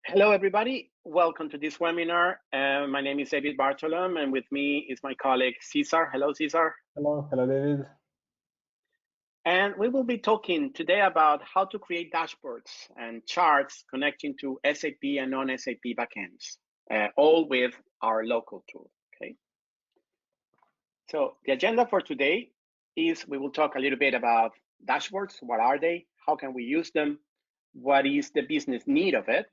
Hello, everybody. Welcome to this webinar. My name is David Bartolom, and with me is my colleague, Cesar. Hello, Cesar. Hello, David. And we will be talking today about how to create dashboards and charts connecting to SAP and non-SAP backends, all with our local tool, okay? So the agenda for today is we will talk a little bit about dashboards. What are they? How can we use them? What is the business need of it?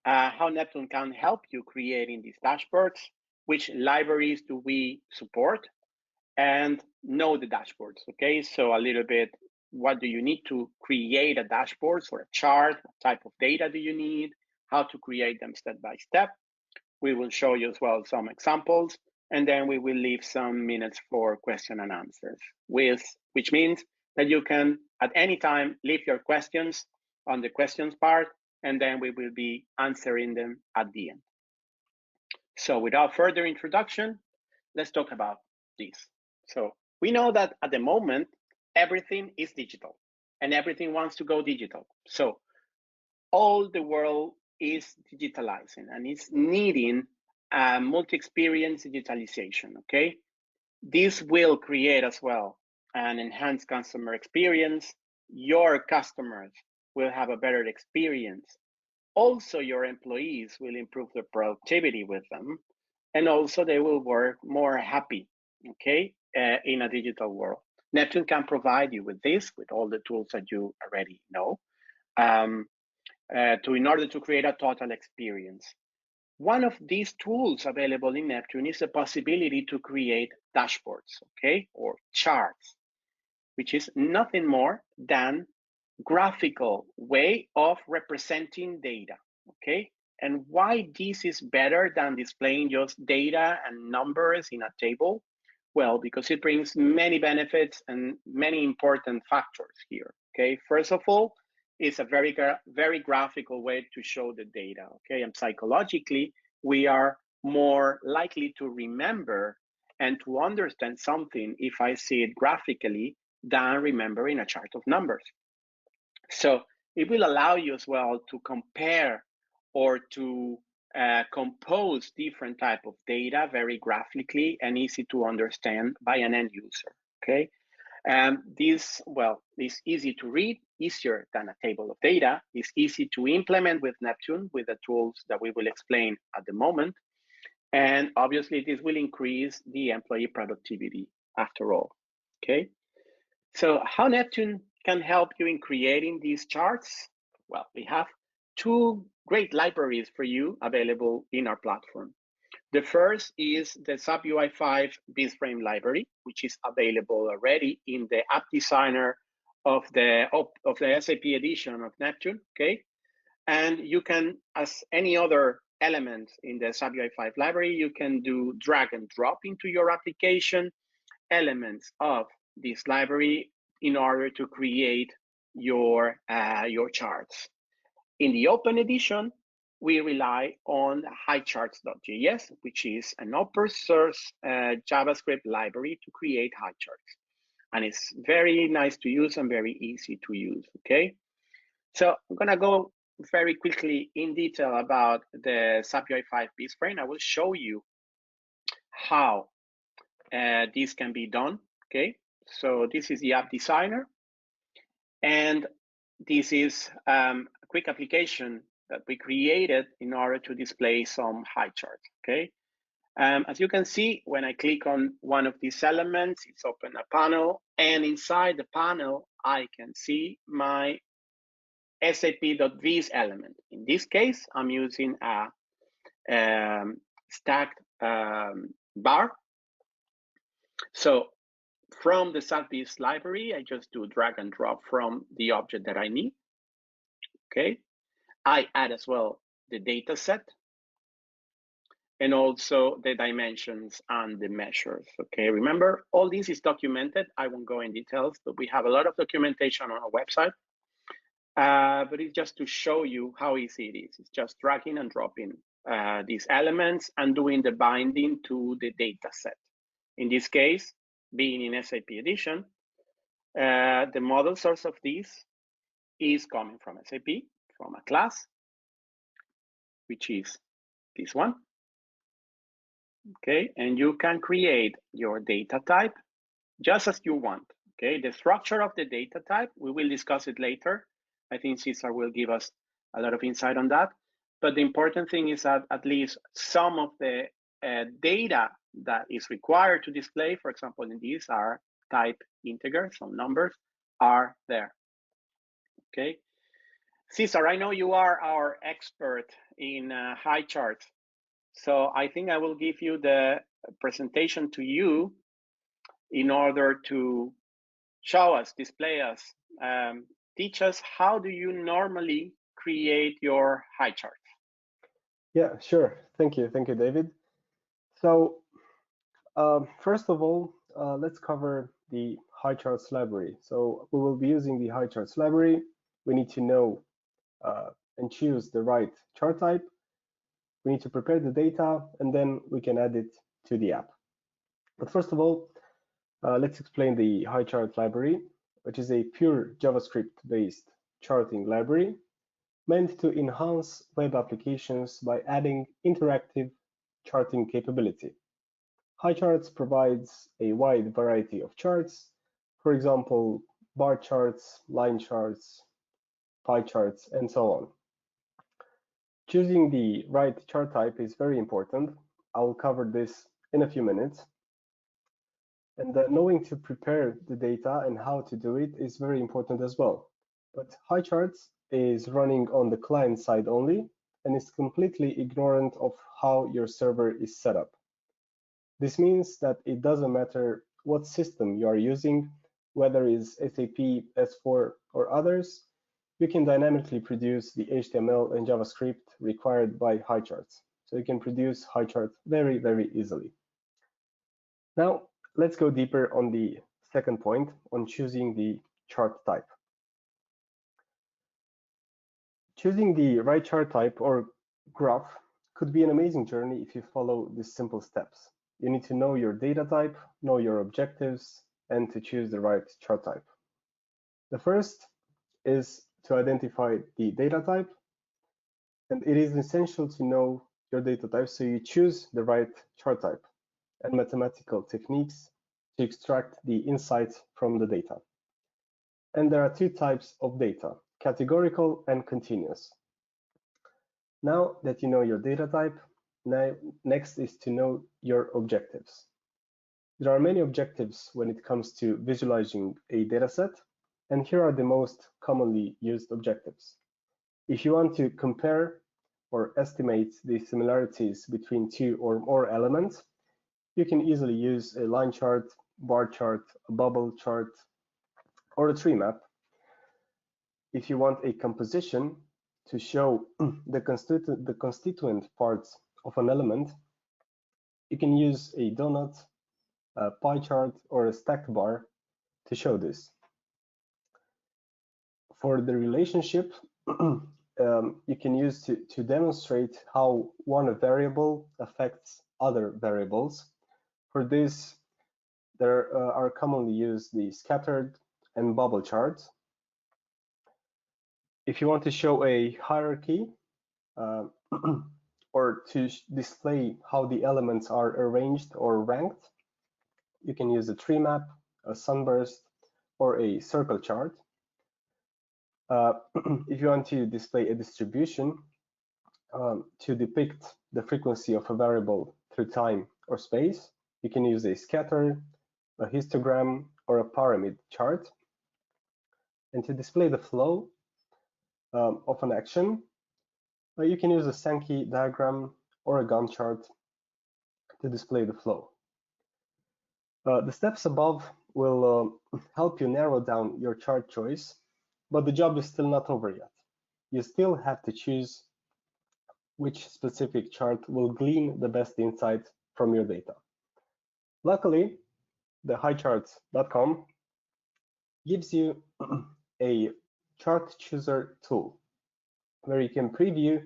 How Neptune can help you creating these dashboards, which libraries do we support, and know the dashboards, okay? So a little bit, what do you need to create a dashboard or a chart? What type of data do you need? How to create them step by step. We will show you as well some examples, and then we will leave some minutes for question and answers, which means that you can, at any time, leave your questions on the questions part, and then we will be answering them at the end. So without further introduction, let's talk about this. So we know that at the moment, everything is digital and everything wants to go digital. So all the world is digitalizing and it's needing multi-experience digitalization, okay? This will create as well an enhanced customer experience. Your customers will have a better experience. Also, your employees will improve their productivity with them, and also they will work more happy, okay, in a digital world. Neptune can provide you with this, with all the tools that you already know, in order to create a total experience. One of these tools available in Neptune is the possibility to create dashboards, okay, or charts, which is nothing more than graphical way of representing data, okay? And why this is better than displaying just data and numbers in a table? Well, because it brings many benefits and many important factors here, okay? First of all, it's a very graphical way to show the data, okay? And psychologically, we are more likely to remember and to understand something if I see it graphically than remembering a chart of numbers. So it will allow you as well to compare or to compose different type of data very graphically and easy to understand by an end user, okay? This is easy to read, easier than a table of data. It's easy to implement with Neptune with the tools that we will explain at the moment. And obviously this will increase the employee productivity after all, okay? So how Neptune can help you in creating these charts? Well, we have two great libraries for you available in our platform. The first is the SAP UI5 BizFrame library, which is available already in the app designer of the SAP edition of Neptune, okay? And you can, as any other element in the SAP UI5 library, you can do drag and drop into your application elements of this library in order to create your charts. In the open edition, we rely on highcharts.js, which is an open source JavaScript library to create Highcharts. And it's very nice to use and very easy to use, okay? So I'm gonna go very quickly in detail about the SAP UI5 BizFrame. I will show you how this can be done, okay? So this is the app designer. And this is a quick application that we created in order to display some Highchart, okay? As you can see, when I click on one of these elements, it's open a panel, and inside the panel, I can see my SAP.viz element. In this case, I'm using a stacked bar. So from the SAP-Viz library, I just do drag and drop from the object that I need, okay? I add as well the data set and also the dimensions and the measures, okay? Remember, all this is documented. I won't go in details, but we have a lot of documentation on our website. But it's just to show you how easy it is. It's just dragging and dropping these elements and doing the binding to the data set. In this case, being in SAP Edition, the model source of this is coming from SAP, from a class. which is this one. Okay, and you can create your data type just as you want. Okay, the structure of the data type, we will discuss it later. I think Cesar will give us a lot of insight on that. But the important thing is that at least some of the data that is required to display, for example, in these are type integers, some numbers are there. Okay, Cesar, I know you are our expert in Highchart, so I think I will give you the presentation to you in order to show us, display us, teach us how do you normally create your Highchart. Yeah, sure. Thank you, David. So first of all, let's cover the Highcharts library. So we will be using the Highcharts library. We need to know and choose the right chart type. We need to prepare the data, and then we can add it to the app. But first of all, let's explain the Highchart library, which is a pure JavaScript-based charting library meant to enhance web applications by adding interactive charting capability. Highcharts provides a wide variety of charts, for example, bar charts, line charts, pie charts, and so on. Choosing the right chart type is very important. I will cover this in a few minutes. And knowing to prepare the data and how to do it is very important as well. But Highcharts is running on the client side only and is completely ignorant of how your server is set up. This means that it doesn't matter what system you are using, whether it's SAP, S4, or others, you can dynamically produce the HTML and JavaScript required by Highcharts. So you can produce Highchart very, very easily. Now, let's go deeper on the second point on choosing the chart type. Choosing the right chart type or graph could be an amazing journey if you follow these simple steps. You need to know your data type, know your objectives, and to choose the right chart type. The first is to identify the data type, and it is essential to know your data type so you choose the right chart type and mathematical techniques to extract the insights from the data. And there are two types of data, categorical and continuous. Now that you know your data type, next is to know your objectives. There are many objectives when it comes to visualizing a dataset, and here are the most commonly used objectives. If you want to compare or estimate the similarities between two or more elements, you can easily use a line chart, bar chart, a bubble chart, or a tree map. If you want a composition to show the constituent parts of an element, you can use a donut, a pie chart, or a stacked bar to show this. For the relationship, you can use to demonstrate how one variable affects other variables. For this, there are commonly used the scattered and bubble charts. If you want to show a hierarchy or to display how the elements are arranged or ranked, you can use a tree map, a sunburst, or a circle chart. If you want to display a distribution to depict the frequency of a variable through time or space, you can use a scatter, a histogram, or a pyramid chart. And to display the flow of an action, you can use a Sankey diagram or a Gantt chart to display the flow. The steps above will help you narrow down your chart choice, but the job is still not over yet. You still have to choose which specific chart will glean the best insight from your data. Luckily, the highcharts.com gives you a chart chooser tool where you can preview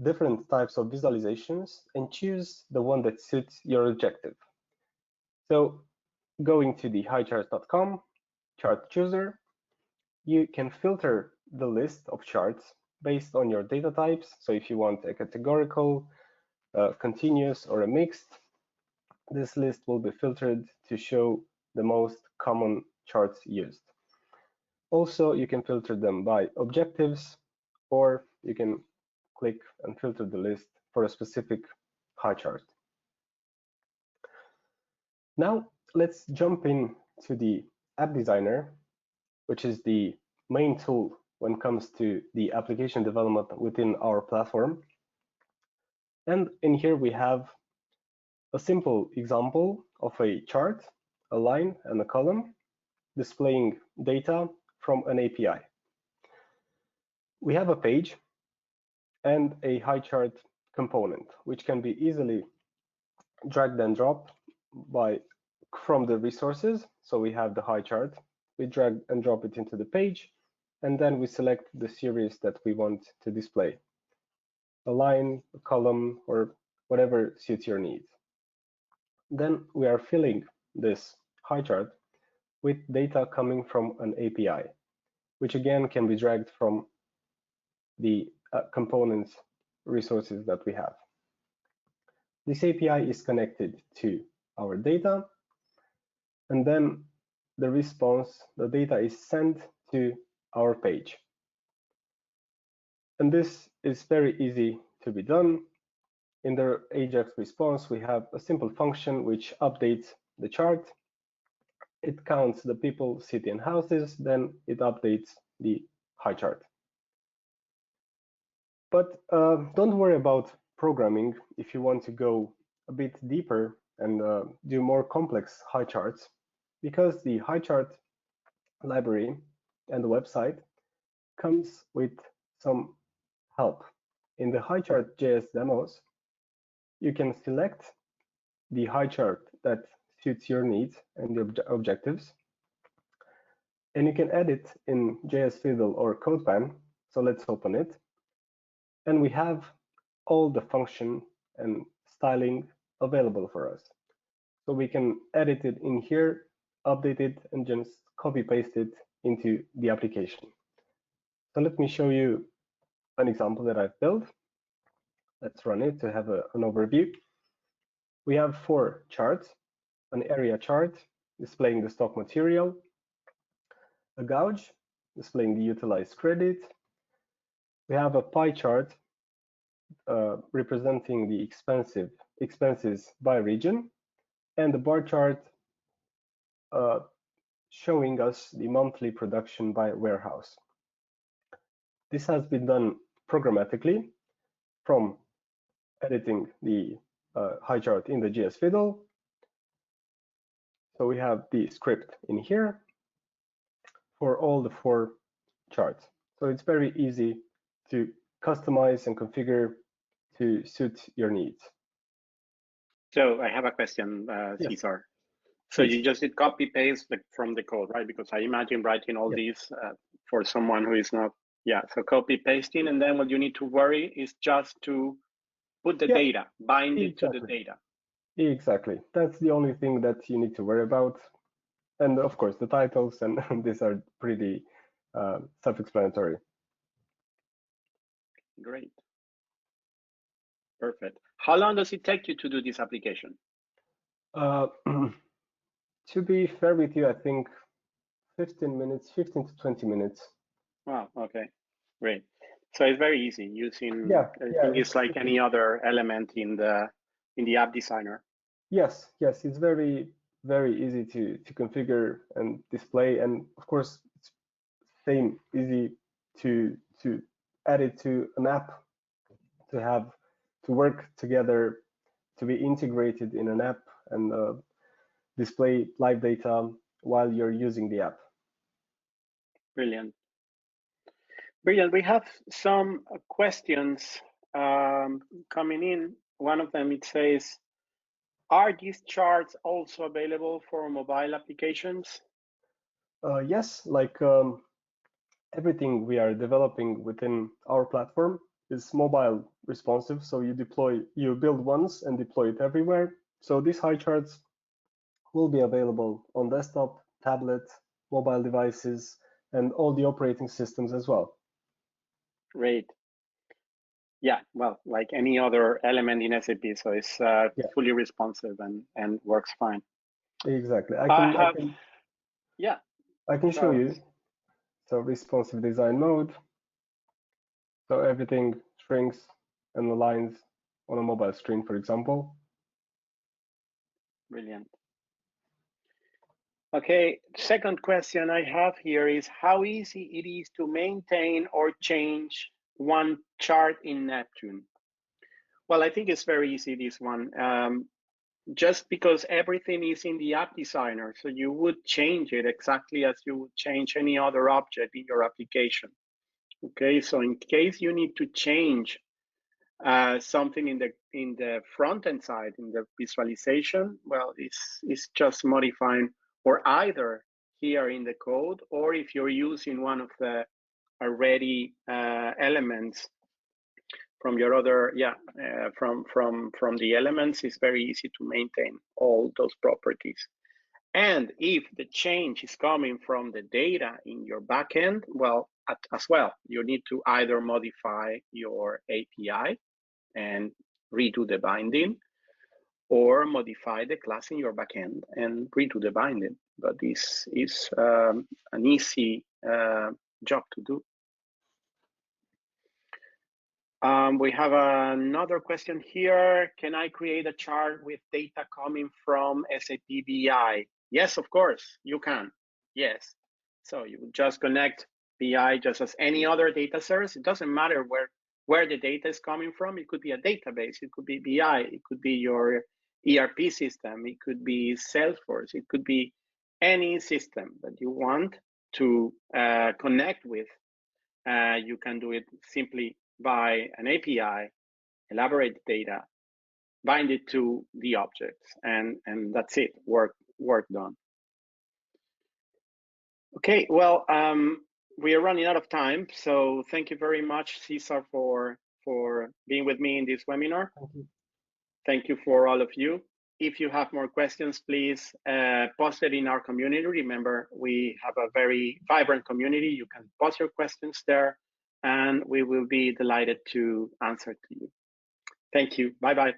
different types of visualizations and choose the one that suits your objective. So going to the highcharts.com chart chooser, you can filter the list of charts based on your data types. So if you want a categorical, continuous, or a mixed, this list will be filtered to show the most common charts used. Also, you can filter them by objectives, or you can click and filter the list for a specific Highchart. Now, let's jump into the app designer, which is the main tool when it comes to the application development within our platform. And in here we have a simple example of a chart, a line and a column displaying data from an API. We have a page and a Highchart component, which can be easily dragged and dropped from the resources. So we have the Highchart, we drag and drop it into the page, and then we select the series that we want to display. A line, a column, or whatever suits your needs. Then we are filling this Highchart with data coming from an API, which again can be dragged from the components resources that we have. This API is connected to our data, and then the response, the data is sent to our page. And this is very easy to be done. In the Ajax response, we have a simple function which updates the chart. It counts the people, city, and houses, then it updates the Highchart. But don't worry about programming if you want to go a bit deeper and do more complex Highcharts, because the Highchart library and the website comes with some help. In the Highchart.js demos, you can select the Highchart that suits your needs and the objectives, and you can edit in JS Fiddle or CodePen. So let's open it. And we have all the function and styling available for us. So we can edit it in here, update it, and just copy paste it into the application. So let me show you an example that I've built. Let's run it to have an overview. We have 4 charts: an area chart displaying the stock material, a gauge displaying the utilized credit. We have a pie chart representing the expenses by region, and the bar chart showing us the monthly production by warehouse. This has been done programmatically from editing the Highchart in the JS Fiddle. So we have the script in here for all the 4 charts. So it's very easy to customize and configure to suit your needs. So I have a question, Yes. Cesar. So Please. you just did copy paste from the code, right? Because I imagine writing all these for someone who is not, so copy pasting, and then what you need to worry is just to put the data, bind it to the data. Exactly. That's the only thing that you need to worry about. And of course, the titles and these are pretty self-explanatory. Great. Perfect. How long does it take you to do this application? To be fair with you, I think 15 to 20 minutes. Wow, okay, great. So it's very easy using, I think it's like any other element in the app designer. Yes, it's very easy to configure and display, and of course it's easy to add it to an app, to work together, to be integrated in an app and display live data while you're using the app. Brilliant. We have some questions coming in. One of them, it says, are these charts also available for mobile applications? Yes, like everything we are developing within our platform is mobile responsive. So you build once and deploy it everywhere. So these Highcharts will be available on desktop, tablet, mobile devices, and all the operating systems as well. Great. Yeah, well, like any other element in SAP, so it's fully responsive and works fine. Exactly. I can show you. So responsive design mode. So everything shrinks and aligns on a mobile screen, for example. Brilliant. Okay, second question I have here is how easy it is to maintain or change one chart in Neptune? Well, I think it's very easy, this one. Just because everything is in the app designer, so you would change it exactly as you would change any other object in your application. Okay, so in case you need to change something in the front end side, in the visualization, well, it's just modifying, or either here in the code, or if you're using one of the already elements from your other, from the elements, it's very easy to maintain all those properties. And if the change is coming from the data in your backend, well, as well, you need to either modify your API and redo the binding, or modify the class in your backend and redo the binding. But this is an easy job to do. We have another question here. Can I create a chart with data coming from SAP BI? Yes, of course, you can. Yes. So you just connect BI just as any other data source. It doesn't matter where the data is coming from. It could be a database. It could be BI. It could be your ERP system. It could be Salesforce. It could be any system that you want to connect with. You can do it simply by an API, elaborate the data, bind it to the objects, and that's it. Work done. Okay, well, we are running out of time, so thank you very much, Cesar, for being with me in this webinar. Thank you. Thank you for all of you. If you have more questions, please post it in our community. Remember, we have a very vibrant community. You can post your questions there, and we will be delighted to answer to you. Thank you. Bye-bye.